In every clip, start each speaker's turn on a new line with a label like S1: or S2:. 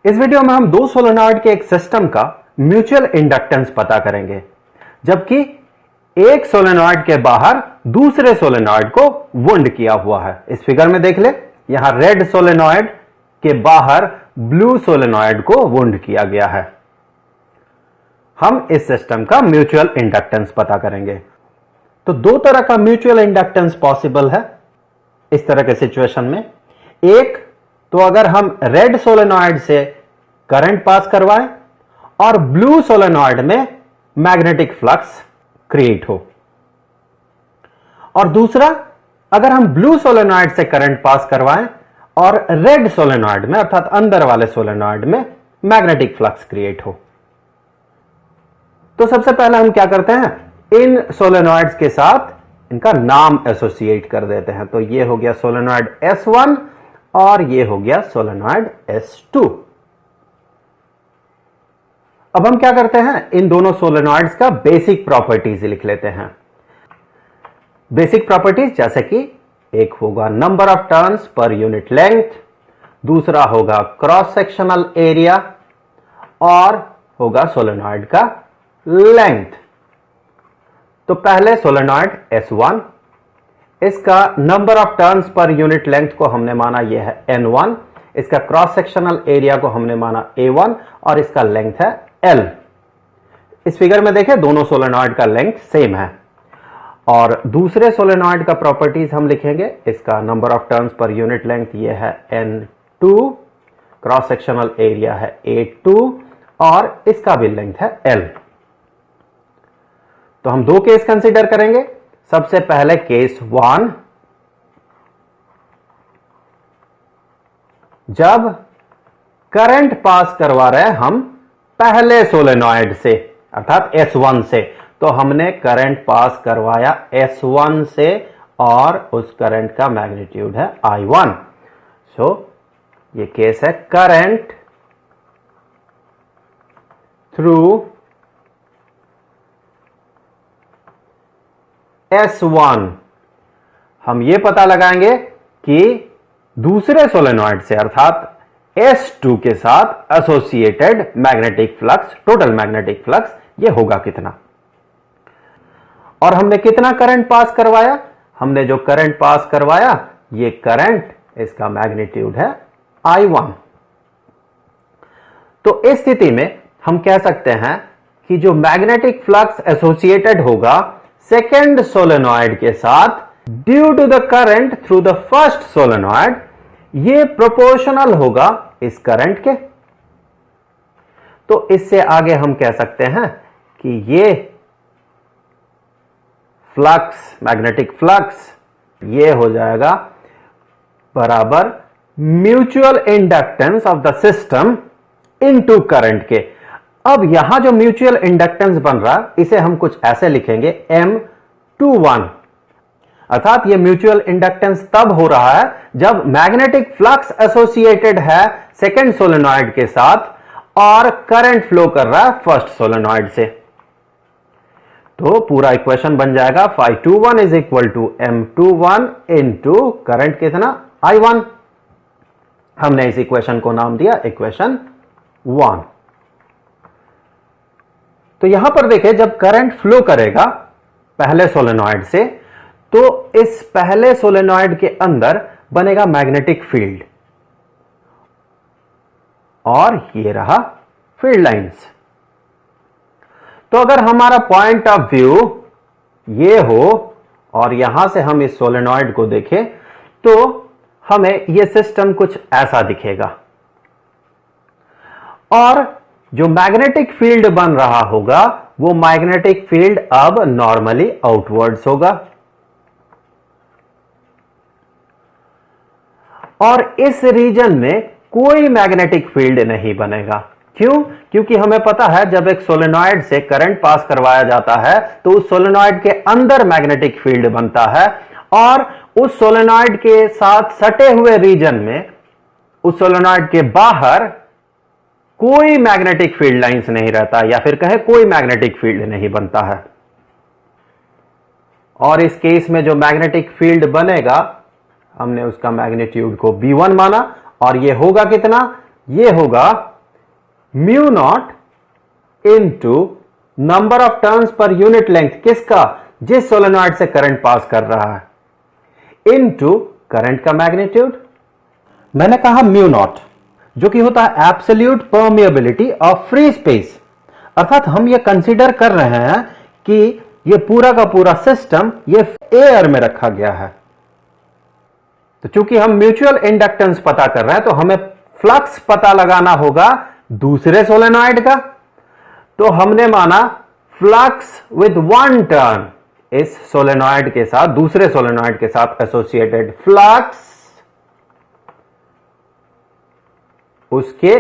S1: इस वीडियो में हम दो सोलेनॉइड के एक सिस्टम का म्यूचुअल इंडक्टेंस पता करेंगे, जबकि एक सोलेनॉइड के बाहर दूसरे सोलेनॉइड को वुंड किया हुआ है। इस फिगर में देख ले, यहां रेड सोलेनॉइड के बाहर ब्लू सोलेनॉइड को वुंड किया गया है। हम इस सिस्टम का म्यूचुअल इंडक्टेंस पता करेंगे। तो दो तरह का म्यूचुअल इंडक्टेंस पॉसिबल है इस तरह के सिचुएशन में। एक तो अगर हम रेड सोलेनॉइड से करंट पास करवाएं और ब्लू सोलेनॉइड में मैग्नेटिक फ्लक्स क्रिएट हो, और दूसरा अगर हम ब्लू सोलेनॉइड से करंट पास करवाएं और रेड सोलेनॉइड में अर्थात अंदर वाले सोलेनॉइड में मैग्नेटिक फ्लक्स क्रिएट हो। तो सबसे पहले हम क्या करते हैं, इन सोलेनॉइड्स के साथ इनका नाम एसोसिएट कर देते हैं। तो ये हो गया सोलेनॉइड S1 और ये हो गया सोलेनॉइड S2। अब हम क्या करते हैं, इन दोनों सोलेनॉइड्स का बेसिक प्रॉपर्टीज लिख लेते हैं। बेसिक प्रॉपर्टीज जैसे कि एक होगा number of turns per unit length, दूसरा होगा क्रॉस सेक्शनल एरिया और होगा सोलेनॉइड का लेंथ। तो पहले सोलेनॉइड S1, इसका number of turns per unit length को हमने माना यह है N1, इसका क्रॉस सेक्शनल एरिया को हमने माना A1 और इसका लेंथ है L। इस फिगर में देखें दोनों सोलेनॉइड का लेंथ सेम है। और दूसरे सोलेनॉइड का प्रॉपर्टीज हम लिखेंगे, इसका number of turns per unit length यह है N2, क्रॉस सेक्शनल एरिया है A2 और इसका भी लेंथ है L। तो हम दो केस कंसीडर करेंगे। सबसे पहले केस 1, जब करंट पास करवा रहे हम पहले सोलेनॉइड से अर्थात S1 से, तो हमने करंट पास करवाया S1 से और उस करंट का मैग्नीट्यूड है I1। सो ये केस है करंट थ्रू S1। हम ये पता लगाएंगे कि दूसरे सोलेनॉइड से अर्थात S2 के साथ associated magnetic flux, total magnetic flux, ये होगा कितना। और हमने कितना करंट पास करवाया, हमने जो करंट पास करवाया ये करंट, इसका मैग्नीट्यूड है I1। तो इस स्थिति में हम कह सकते हैं कि जो मैग्नेटिक फ्लक्स एसोसिएटेड होगा सेकेंड सोलेनॉइड के साथ due to the current through the first solenoid, ये प्रोपोर्शनल होगा इस करंट के। तो इससे आगे हम कह सकते हैं कि ये फ्लक्स, मैग्नेटिक फ्लक्स, ये हो जाएगा बराबर mutual inductance of the system into current के। अब यहां जो म्यूचुअल इंडक्टेंस बन रहा इसे हम कुछ ऐसे लिखेंगे M21, अर्थात ये म्यूचुअल इंडक्टेंस तब हो रहा है जब मैग्नेटिक फ्लक्स एसोसिएटेड है सेकेंड सोलेनॉइड के साथ और करंट फ्लो कर रहा है फर्स्ट सोलेनॉइड से। तो पूरा इक्वेशन बन जाएगा phi21 is equal to M21 into current कितना I1। हमने इस इक्वेशन को नाम दिया इक्वेशन 1। तो यहां पर देखें, जब करंट फ्लो करेगा पहले सोलेनॉइड से, तो इस पहले सोलेनॉइड के अंदर बनेगा मैग्नेटिक फील्ड और ये रहा फील्ड लाइंस। तो अगर हमारा पॉइंट ऑफ व्यू ये हो और यहां से हम इस सोलेनॉइड को देखें तो हमें यह सिस्टम कुछ ऐसा दिखेगा और जो मैग्नेटिक फील्ड बन रहा होगा वो मैग्नेटिक फील्ड अब नॉर्मली आउटवर्ड्स होगा। और इस रीजन में कोई मैग्नेटिक फील्ड नहीं बनेगा। क्यों? क्योंकि हमें पता है जब एक सोलेनॉइड से करंट पास करवाया जाता है तो उस सोलेनॉइड के अंदर मैग्नेटिक फील्ड बनता है और उस सोलेनॉइड के साथ सटे हुए रीजन में, उस सोलेनॉइड के बाहर कोई मैग्नेटिक फील्ड लाइंस नहीं रहता, या फिर कहे कोई मैग्नेटिक फील्ड नहीं बनता है। और इस केस में जो मैग्नेटिक फील्ड बनेगा हमने उसका मैग्नीट्यूड को B1 माना और यह होगा कितना, ये होगा mu naught into number of turns per unit length किसका, जिस सोलेनॉइड से करंट पास कर रहा है, इनटू करंट का मैग्नीट्यूड। मैंने कहा म्यू नॉट, जो कि होता है absolute permeability of free space, अर्थात हम ये कंसीडर कर रहे हैं कि ये पूरा का पूरा सिस्टम ये एयर में रखा गया है। तो चूंकि हम म्यूचुअल इंडक्टेंस पता कर रहे हैं तो हमें फ्लक्स पता लगाना होगा दूसरे सोलेनॉइड का। तो हमने माना फ्लक्स विद वन टर्न, इस सोलेनॉइड के साथ दूसरे सोलेनॉइड के साथ एसोसिएटेड फ्लक्स, उसके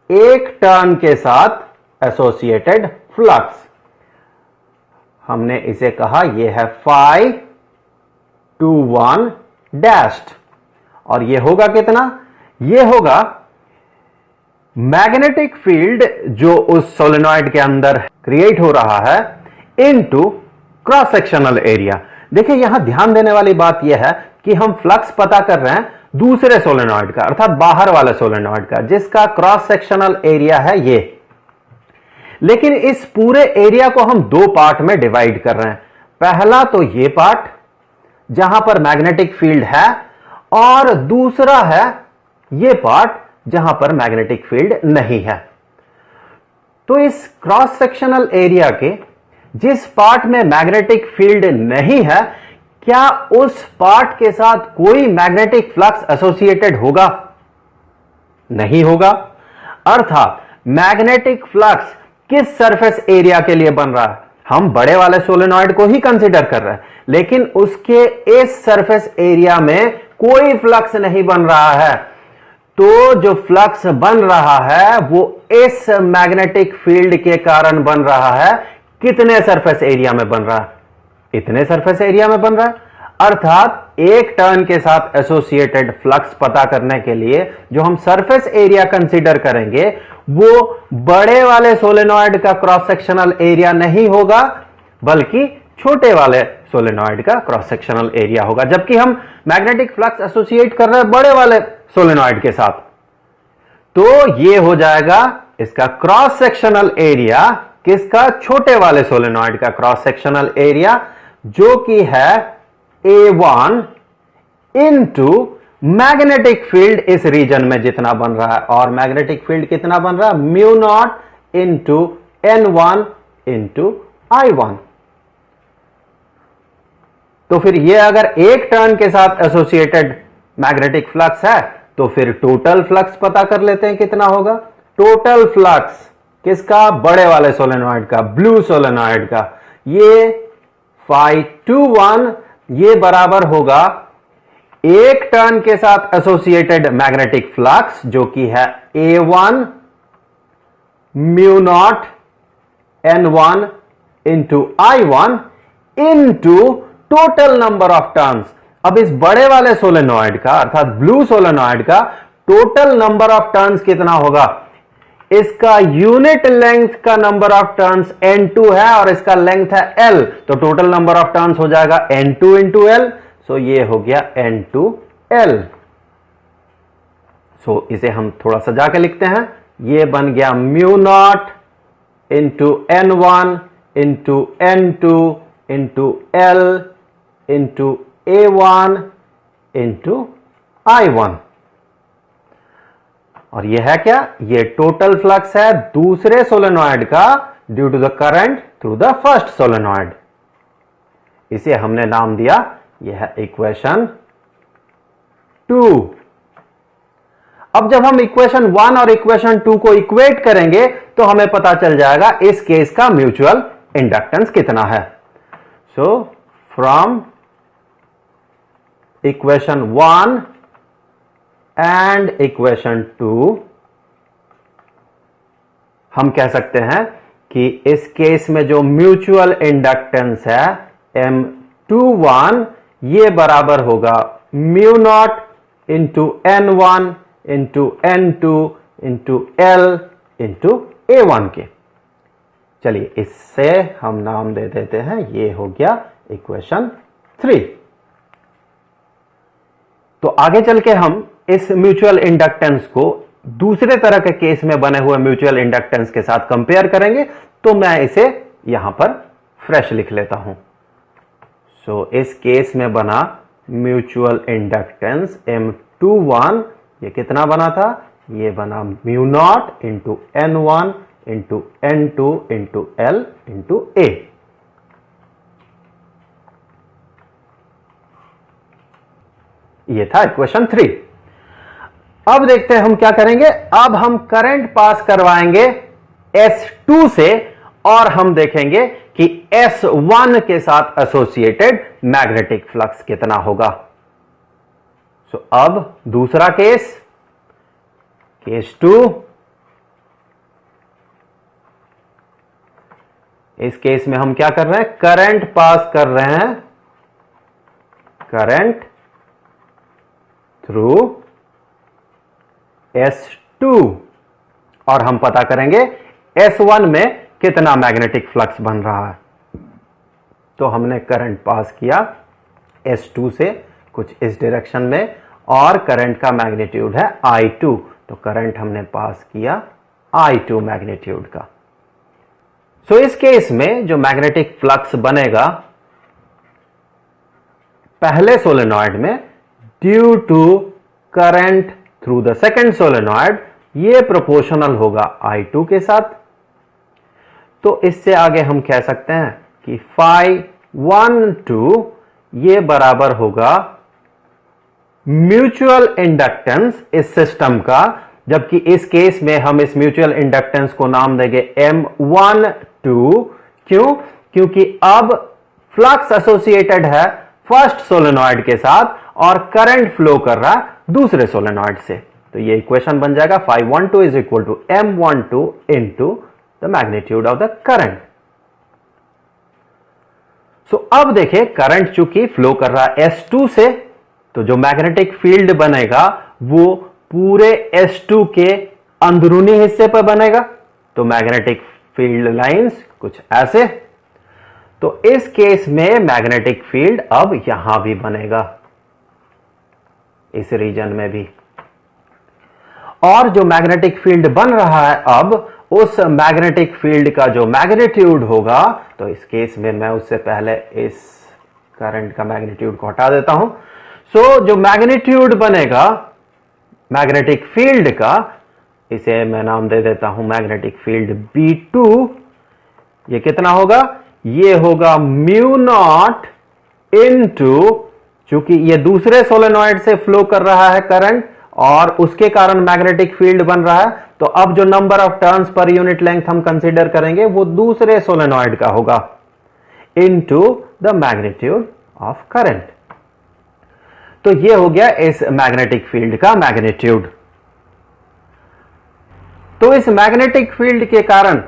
S1: एक टर्न के साथ एसोसिएटेड फ्लक्स, हमने इसे कहा यह है phi 21 डैश्ड। और यह होगा कितना, यह होगा मैग्नेटिक फील्ड जो उस सोलेनॉइड के अंदर क्रिएट हो रहा है इनटू क्रॉस सेक्शनल एरिया। देखिए यहां ध्यान देने वाली बात यह है कि हम फ्लक्स पता कर रहे हैं दूसरे सोलेनॉइड का, अर्थात बाहर वाले सोलेनॉइड का, जिसका क्रॉस सेक्शनल एरिया है ये। लेकिन इस पूरे एरिया को हम दो पार्ट में डिवाइड कर रहे हैं। पहला तो ये पार्ट जहां पर मैग्नेटिक फील्ड है, और दूसरा है ये पार्ट जहां पर मैग्नेटिक फील्ड नहीं है। तो इस क्रॉस सेक्शनल एरिया के जिस पार्ट में मैग्नेटिक फील्ड नहीं है, क्या उस पार्ट के साथ कोई मैग्नेटिक फ्लक्स एसोसिएटेड होगा? नहीं होगा। अर्थात मैग्नेटिक फ्लक्स किस सरफेस एरिया के लिए बन रहा है? हम बड़े वाले सोलेनॉइड को ही कंसीडर कर रहे हैं, लेकिन उसके इस सरफेस एरिया में कोई फ्लक्स नहीं बन रहा है। तो जो फ्लक्स बन रहा है वो इस मैग्नेटिक फील्ड के कारण बन रहा है। कितने सरफेस एरिया में बन रहा है? इतने सरफेस एरिया में बन रहा है। अर्थात एक टर्न के साथ एसोसिएटेड फ्लक्स पता करने के लिए जो हम सरफेस एरिया कंसीडर करेंगे वो बड़े वाले सोलेनॉइड का क्रॉस सेक्शनल एरिया नहीं होगा, बल्कि छोटे वाले सोलेनॉइड का क्रॉस सेक्शनल एरिया होगा। जबकि हम मैग्नेटिक फ्लक्स एसोसिएट कर रहे हैं बड़े वाले सोलेनॉइड के साथ, तो ये हो जाएगा इसका क्रॉस सेक्शनल एरिया किसका? छोटे वाले सोलेनॉइड का क्रॉस सेक्शनल एरिया, जो कि है A1 इनटू मैग्नेटिक फील्ड इस रीजन में जितना बन रहा है। और मैग्नेटिक फील्ड कितना बन रहा है? Mu naught into N1 into I1। तो फिर ये अगर एक टर्न के साथ एसोसिएटेड मैग्नेटिक फ्लक्स है तो फिर टोटल फ्लक्स पता कर लेते हैं कितना होगा। टोटल फ्लक्स किसका? बड़े वाले सोलेनॉइड का, ब्लू सोलेनॉइड का। ये phi 21 ये बराबर होगा एक टर्न के साथ एसोसिएटेड मैग्नेटिक फ्लक्स जो कि है A1 mu naught N1 into I1 into total number of turns. अब इस बड़े वाले सोलेनॉइड का अर्थात ब्लू सोलेनॉइड का टोटल नंबर ऑफ टर्न्स कितना होगा? इसका यूनिट लेंथ का नंबर ऑफ टर्न्स N2 है और इसका लेंथ है L, तो टोटल नंबर ऑफ टर्न्स हो जाएगा N2 इंटू L। सो ये हो गया N2L। सो इसे हम थोड़ा सजा के लिखते हैं। ये बन गया mu naught into N1 into N2 into L into A1 into I1। और यह है क्या? ये टोटल फ्लक्स है दूसरे सोलेनॉइड का due to the current through the first solenoid. इसे हमने नाम दिया, यह है इक्वेशन 2। अब जब हम इक्वेशन 1 और इक्वेशन 2 को इक्वेट करेंगे तो हमें पता चल जाएगा इस केस का म्यूचुअल इंडक्टेंस कितना है। So from equation 1 and equation 2 हम कह सकते हैं कि इस केस में जो म्यूचुअल इंडक्टेंस है M21 ये बराबर होगा mu naught into N1 into N2 into L into A1 के। चलिए इससे हम नाम दे देते हैं, ये हो गया इक्वेशन 3। तो आगे चल के हम इस म्यूचुअल इंडक्टेंस को दूसरे तरह के केस में बने हुए म्यूचुअल इंडक्टेंस के साथ कंपेयर करेंगे, तो मैं इसे यहां पर फ्रेश लिख लेता हूं। सो इस केस में बना म्यूचुअल इंडक्टेंस M21, ये कितना बना था? ये बना mu naught into N1 into N2 into L into A। ये था इक्वेशन 3। अब देखते हैं हम क्या करेंगे। अब हम करंट पास करवाएंगे S2 से और हम देखेंगे कि S1 के साथ एसोसिएटेड मैग्नेटिक फ्लक्स कितना होगा। सो अब दूसरा केस 2। इस केस में हम क्या कर रहे हैं? करंट पास कर रहे हैं, करंट थ्रू S2, और हम पता करेंगे S1 में कितना मैग्नेटिक फ्लक्स बन रहा है। तो हमने करंट पास किया S2 से कुछ इस डायरेक्शन में, और करंट का मैग्नीट्यूड है I2, तो करंट हमने पास किया I2 मैग्नीट्यूड का। सो इस केस में जो मैग्नेटिक फ्लक्स बनेगा पहले सोलेनॉइड में due to current through the second solenoid, ये प्रोपोर्शनल होगा I2 के साथ। तो इससे आगे हम कह सकते हैं कि Φ12 ये बराबर होगा म्यूचुअल इंडक्टेंस इस सिस्टम का, जबकि इस केस में हम इस म्यूचुअल इंडक्टेंस को नाम देंगे M12। क्यों? क्योंकि अब फ्लक्स एसोसिएटेड है फर्स्ट सोलेनॉइड के साथ और करंट फ्लो कर रहा है दूसरे सोलेनॉइड से। तो ये इक्वेशन बन जाएगा Φ12 is equal to M12 into the magnitude of the current. So अब देखिए करंट चूंकि फ्लो कर रहा है S2 से, तो जो मैग्नेटिक फील्ड बनेगा वो पूरे S2 के अंदरूनी हिस्से पर बनेगा। तो मैग्नेटिक फील्ड लाइंस कुछ ऐसे। तो इस केस में मैग्नेटिक फील्ड अब यहां भी बनेगा, इस रीजन में भी। और जो मैग्नेटिक फील्ड बन रहा है अब, उस मैग्नेटिक फील्ड का जो मैग्नीट्यूड होगा, तो इस केस में मैं उससे पहले इस करंट का मैग्नीट्यूड को हटा देता हूं। सो जो मैग्नीट्यूड बनेगा मैग्नेटिक फील्ड का, इसे मैं नाम दे देता हूं मैग्नेटिक फील्ड B2। ये कितना होगा? ये होगा म्यू नॉट इनटू, चूंकि ये दूसरे सोलेनॉइड से फ्लो कर रहा है करंट और उसके कारण मैग्नेटिक फील्ड बन रहा है, तो अब जो number of turns per unit length हम कंसीडर करेंगे वो दूसरे सोलेनॉइड का होगा, into the magnitude of current. तो ये हो गया इस मैग्नेटिक फील्ड का मैग्नीट्यूड। तो इस मैग्नेटिक फील्ड के कारण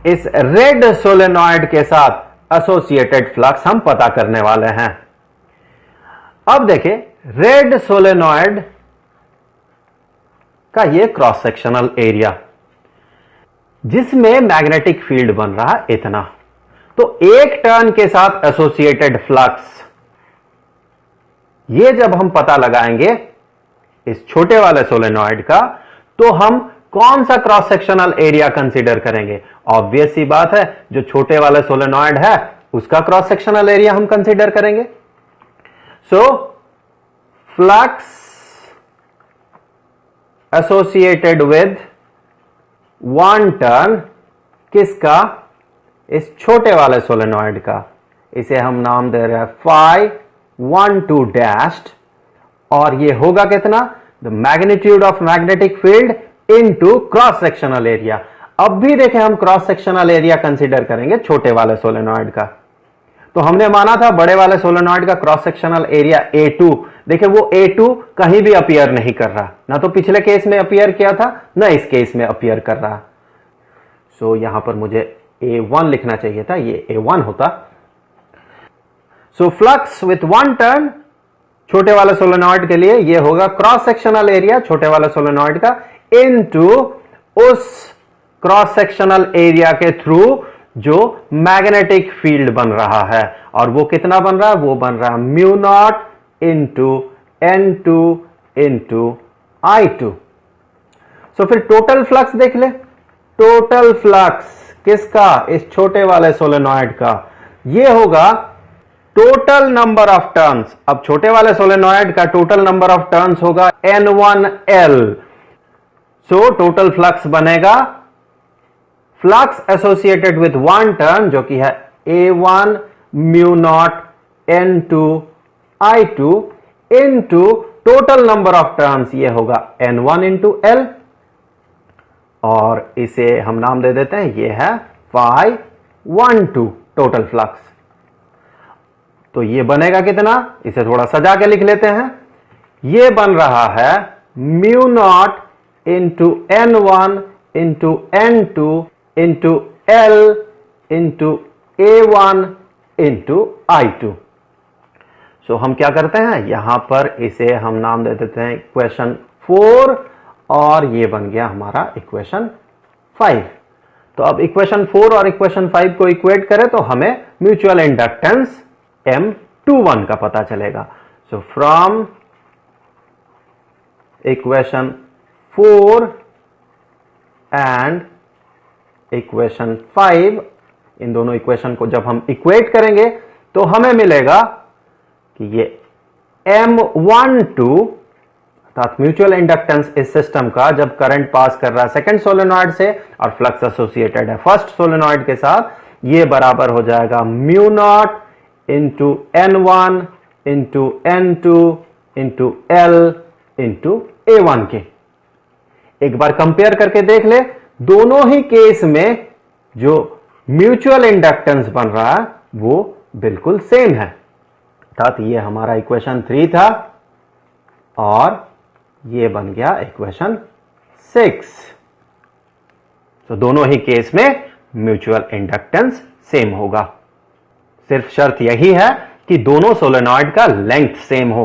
S1: इस रेड सोलेनॉइड के साथ एसोसिएटेड फ्लक्स हम पता करने वाले हैं। अब देखिए रेड सोलेनॉइड का ये क्रॉस सेक्शनल एरिया जिसमें मैग्नेटिक फील्ड बन रहा है इतना। तो एक टर्न के साथ एसोसिएटेड फ्लक्स, ये जब हम पता लगाएंगे इस छोटे वाले सोलेनॉइड का, तो हम कौन सा क्रॉस सेक्शनल एरिया कंसीडर करेंगे? ऑब्वियस सी बात है, जो छोटे वाले सोलेनॉइड है उसका क्रॉस सेक्शनल एरिया हम कंसीडर करेंगे। So flux associated with one turn, किसका? इस छोटे वाले सोलेनॉइड का। इसे हम नाम दे रहे हैं Φ12 डैश्ड, और ये होगा कितना? The magnitude of magnetic field into cross sectional area. अब भी देखें हम क्रॉस सेक्शनल एरिया कंसीडर करेंगे छोटे वाले सोलेनॉइड का। तो हमने माना था बड़े वाले सोलेनॉइड का क्रॉस सेक्शनल एरिया A2। देखिए वो A2 कहीं भी अपीयर नहीं कर रहा, ना तो पिछले केस में अपीयर किया था ना इस केस में अपीयर कर रहा। सो यहां पर मुझे A1 लिखना चाहिए था, ये A1 होता। So flux with one turn छोटे वाले सोलेनॉइड के लिए ये होगा क्रॉस सेक्शनल एरिया छोटे वाले सोलेनॉइड का इनटू उस क्रॉस सेक्शनल एरिया के थ्रू जो मैग्नेटिक फील्ड बन रहा है। और वो कितना बन रहा है? वो बन रहा है mu naught into N2 into I2। सो फिर टोटल फ्लक्स देख ले। टोटल फ्लक्स किसका? इस छोटे वाले सोलेनॉइड का। ये होगा टोटल नंबर ऑफ टर्न्स। अब छोटे वाले सोलेनॉइड का टोटल नंबर ऑफ टर्न्स होगा N1L। सो टोटल फ्लक्स बनेगा flux associated with one turn जो कि है A1 mu naught N2 I2 into total number of turns, ये होगा N1 इंटू L, और इसे हम नाम दे देते हैं, ये है phi12 टोटल फ्लक्स। तो ये बनेगा कितना? इसे थोड़ा सजा के लिख लेते हैं। ये बन रहा है mu naught into N1 into N2 into L into A1 into I2। सो हम क्या करते हैं, यहां पर इसे हम नाम दे देते हैं इक्वेशन 4, और ये बन गया हमारा इक्वेशन 5। तो अब इक्वेशन 4 और इक्वेशन 5 को इक्वेट करें तो हमें म्यूचुअल इंडक्टेंस M21 का पता चलेगा। So from equation 4 and equation 5, इन दोनों इक्वेशन को जब हम इक्वेट करेंगे तो हमें मिलेगा कि ये M12 अर्थात म्यूचुअल इंडक्टेंस इस सिस्टम का जब करंट पास कर रहा है सेकंड सोलेनॉइड से और फ्लक्स एसोसिएटेड है फर्स्ट सोलेनॉइड के साथ, ये बराबर हो जाएगा mu naught into N1 into N2 into L into A1 के। एक बार कंपेयर करके देख ले, दोनों ही केस में जो म्यूचुअल इंडक्टेंस बन रहा है वो बिल्कुल सेम है। अर्थात ये हमारा इक्वेशन 3 था और ये बन गया इक्वेशन 6। तो दोनों ही केस में म्यूचुअल इंडक्टेंस सेम होगा। सिर्फ शर्त यही है कि दोनों सोलेनॉइड का लेंथ सेम हो।